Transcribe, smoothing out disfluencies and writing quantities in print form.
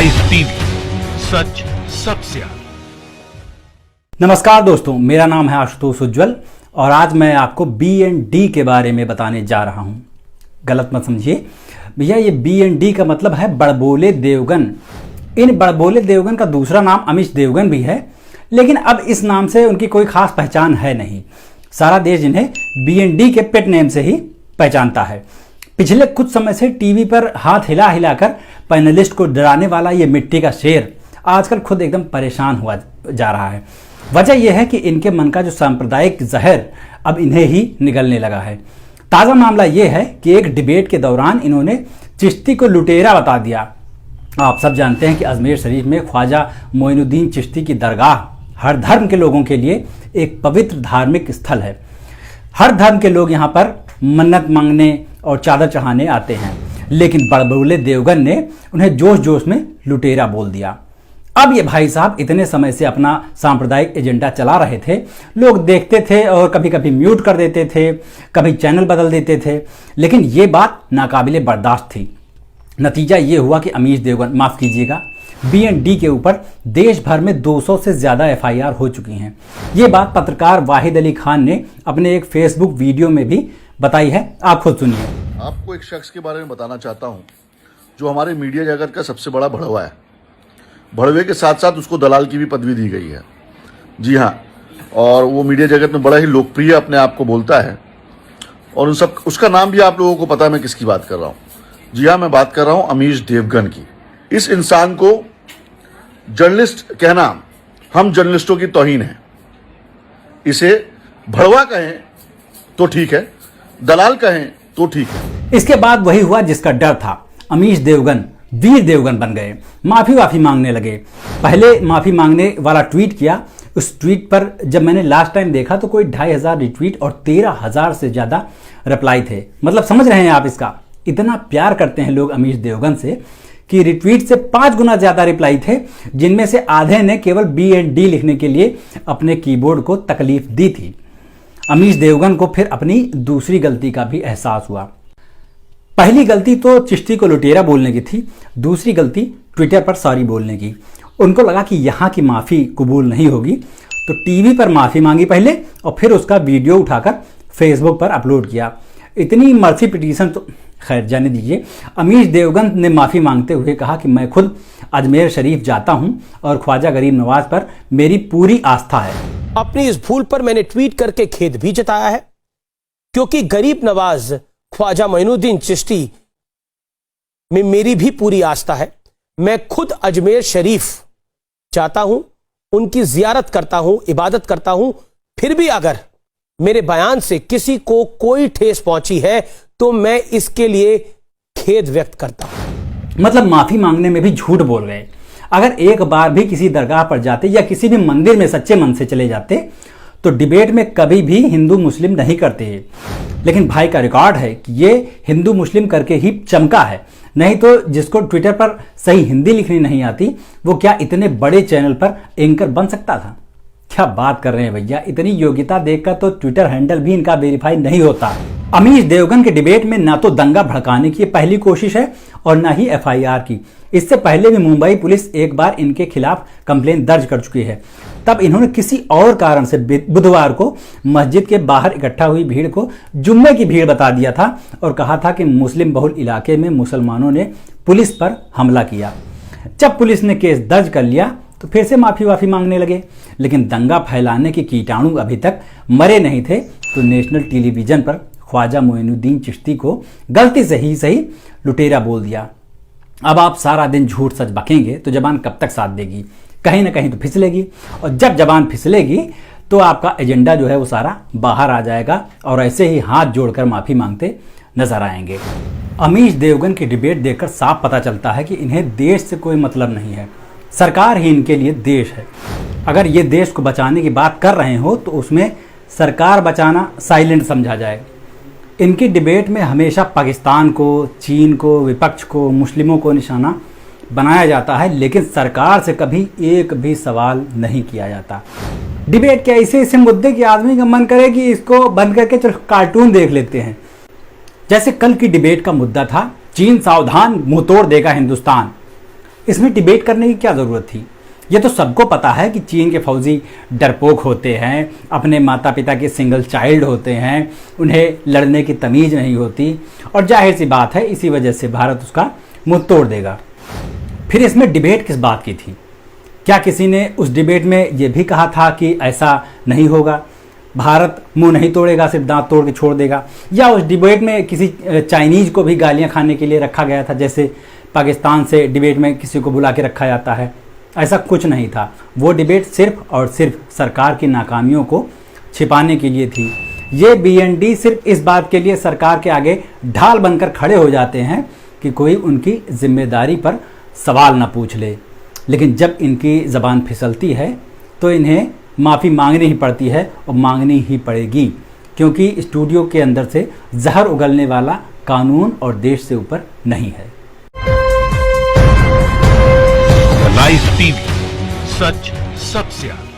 Live TV, सच सबसे आगे। नमस्कार दोस्तों, मेरा नाम है आशुतोष उज्ज्वल और आज मैं आपको BND के बारे में बताने जा रहा हूं। गलत मत समझिए भैया, ये BND का मतलब है बड़बोले देवगन। इन बड़बोले देवगन का दूसरा नाम अमीश देवगन भी है, लेकिन अब इस नाम से उनकी कोई खास पहचान है नहीं। सारा देश इन्हें BND के पेट नेम से ही पहचानता है। पिछले कुछ समय से टीवी पर हाथ हिला हिलाकर पैनलिस्ट को डराने वाला ये मिट्टी का शेर आजकल खुद एकदम परेशान हुआ जा रहा है। वजह यह है कि इनके मन का जो सांप्रदायिक जहर अब इन्हें ही निगलने लगा है। ताज़ा मामला यह है कि एक डिबेट के दौरान इन्होंने चिश्ती को लुटेरा बता दिया। आप सब जानते हैं कि अजमेर शरीफ में ख्वाजा मोइनुद्दीन चिश्ती की दरगाह हर धर्म के लोगों के लिए एक पवित्र धार्मिक स्थल है। हर धर्म के लोग यहाँ पर मन्नत मांगने और चादर चढ़ाने आते हैं, लेकिन बड़बोले देवगन ने उन्हें जोश जोश में लुटेरा बोल दिया। अब ये भाई साहब इतने समय से अपना सांप्रदायिक एजेंडा चला रहे थे, लोग देखते थे और कभी कभी म्यूट कर देते थे, कभी चैनल बदल देते थे, लेकिन ये बात नाकाबिले बर्दाश्त थी। नतीजा ये हुआ कि अमीश देवगन, माफ कीजिएगा, BND के ऊपर देश भर में 200 से ज्यादा FIR हो चुकी हैं। ये बात पत्रकार वाहिद अली खान ने अपने एक फेसबुक वीडियो में भी बताई है। आप खुद सुनिए। आपको एक शख्स के बारे में बताना चाहता हूं जो हमारे मीडिया जगत का सबसे बड़ा भड़वा है। भड़वे के साथ साथ उसको दलाल की भी पदवी दी गई है। जी हाँ, और वो मीडिया जगत में बड़ा ही लोकप्रिय अपने आप को बोलता है और उन सब उसका नाम भी आप लोगों को पता है मैं किसकी बात कर रहा हूं। जी हाँ, मैं बात कर रहा हूं अमीश देवगन की। इस इंसान को जर्नलिस्ट कहना हम जर्नलिस्टों की तौहीन है। इसे भड़वा कहें तो ठीक है, दलाल कहें तो ठीक है। इसके बाद वही हुआ जिसका डर था। अमीश देवगन वीर देवगन बन गए, माफी मांगने लगे। पहले माफी मांगने वाला ट्वीट किया। उस ट्वीट पर जब मैंने लास्ट टाइम देखा तो कोई 2500 रिट्वीट और 13,000 से ज्यादा रिप्लाई थे। मतलब समझ रहे हैं आप, इसका इतना प्यार करते हैं लोग अमीश देवगन से कि रिट्वीट से 5 गुना ज्यादा रिप्लाई थे, जिनमें से आधे ने केवल BND लिखने के लिए अपने कीबोर्ड को तकलीफ दी थी। अमीश देवगन को फिर अपनी दूसरी गलती का भी एहसास हुआ। पहली गलती तो चिश्ती को लुटेरा बोलने की थी, दूसरी गलती ट्विटर पर सॉरी बोलने की। उनको लगा कि यहाँ की माफ़ी कबूल नहीं होगी, तो टीवी पर माफ़ी मांगी पहले और फिर उसका वीडियो उठाकर फेसबुक पर अपलोड किया। इतनी मर्सी पिटीशन तो खैर जाने दीजिए। अमीश देवगन ने माफ़ी मांगते हुए कहा कि मैं खुद अजमेर शरीफ जाता हूं और ख्वाजा गरीब नवाज पर मेरी पूरी आस्था है। अपनी इस भूल पर मैंने ट्वीट करके खेद भी जताया है, क्योंकि गरीब नवाज ख्वाजा मोइनुद्दीन चिश्ती में मेरी भी पूरी आस्था है। मैं खुद अजमेर शरीफ जाता हूं, उनकी जियारत करता हूं, इबादत करता हूं। फिर भी अगर मेरे बयान से किसी को कोई ठेस पहुंची है तो मैं इसके लिए खेद व्यक्त करता हूं। मतलब माफी मांगने में भी झूठ बोल गए। अगर एक बार भी किसी दरगाह पर जाते या किसी भी मंदिर में सच्चे मन से चले जाते तो डिबेट में कभी भी हिंदू मुस्लिम नहीं करते। लेकिन भाई का रिकॉर्ड है कि ये हिंदू मुस्लिम करके ही चमका है, नहीं तो जिसको ट्विटर पर सही हिंदी लिखनी नहीं आती वो क्या इतने बड़े चैनल पर एंकर बन सकता था? क्या बात कर रहे हैं भैया, इतनी योग्यता देखकर तो ट्विटर हैंडल भी इनका वेरीफाई नहीं होता। अमीश देवगन के डिबेट में ना तो दंगा भड़काने की पहली कोशिश है और ना ही FIR की। इससे पहले भी मुंबई पुलिस एक बार इनके खिलाफ कंप्लेन दर्ज कर चुकी है। तब इन्होंने किसी और कारण से बुधवार को मस्जिद के बाहर इकट्ठा हुई भीड़ को जुम्मे की भीड़ बता दिया था और कहा था कि मुस्लिम बहुल इलाके में मुसलमानों ने पुलिस पर हमला किया। जब पुलिस ने केस दर्ज कर लिया तो फिर से माफी मांगने लगे, लेकिन दंगा फैलाने के कीटाणु अभी तक मरे नहीं थे। तो नेशनल टेलीविजन पर ख्वाजा मोइनुद्दीन चिश्ती को गलती से ही सही लुटेरा बोल दिया। अब आप सारा दिन झूठ सच बकेंगे तो जबान कब तक साथ देगी? कहीं ना कहीं तो फिसलेगी, और जब जबान फिसलेगी तो आपका एजेंडा जो है वो सारा बाहर आ जाएगा और ऐसे ही हाथ जोड़कर माफी मांगते नजर आएंगे। अमीश देवगन की डिबेट देखकर साफ पता चलता है कि इन्हें देश से कोई मतलब नहीं है, सरकार ही इनके लिए देश है। अगर ये देश को बचाने की बात कर रहे हो तो उसमें सरकार बचाना साइलेंट समझा जाए। इनकी डिबेट में हमेशा पाकिस्तान को, चीन को, विपक्ष को, मुस्लिमों को निशाना बनाया जाता है, लेकिन सरकार से कभी एक भी सवाल नहीं किया जाता। डिबेट के ऐसे मुद्दे कि आदमी का मन करे कि इसको बंद करके चलो कार्टून देख लेते हैं। जैसे कल की डिबेट का मुद्दा था चीन सावधान, मुंह तोड़ देगा हिंदुस्तान। इसमें डिबेट करने की क्या ज़रूरत थी? ये तो सबको पता है कि चीन के फौजी डरपोक होते हैं, अपने माता पिता के सिंगल चाइल्ड होते हैं, उन्हें लड़ने की तमीज़ नहीं होती, और जाहिर सी बात है इसी वजह से भारत उसका मुंह तोड़ देगा। फिर इसमें डिबेट किस बात की थी? क्या किसी ने उस डिबेट में ये भी कहा था कि ऐसा नहीं होगा, भारत मुंह नहीं तोड़ेगा, सिर्फ दांत तोड़ के छोड़ देगा? या उस डिबेट में किसी चाइनीज़ को भी गालियां खाने के लिए रखा गया था, जैसे पाकिस्तान से डिबेट में किसी को बुला के रखा जाता है? ऐसा कुछ नहीं था। वो डिबेट सिर्फ और सिर्फ सरकार की नाकामियों को छिपाने के लिए थी। ये BND सिर्फ इस बात के लिए सरकार के आगे ढाल बनकर खड़े हो जाते हैं कि कोई उनकी जिम्मेदारी पर सवाल ना पूछ ले। लेकिन जब इनकी ज़बान फिसलती है तो इन्हें माफ़ी मांगनी ही पड़ती है, और मांगनी ही पड़ेगी, क्योंकि स्टूडियो के अंदर से जहर उगलने वाला कानून और देश से ऊपर नहीं है। लाइव टीवी, सच सबसे आगे।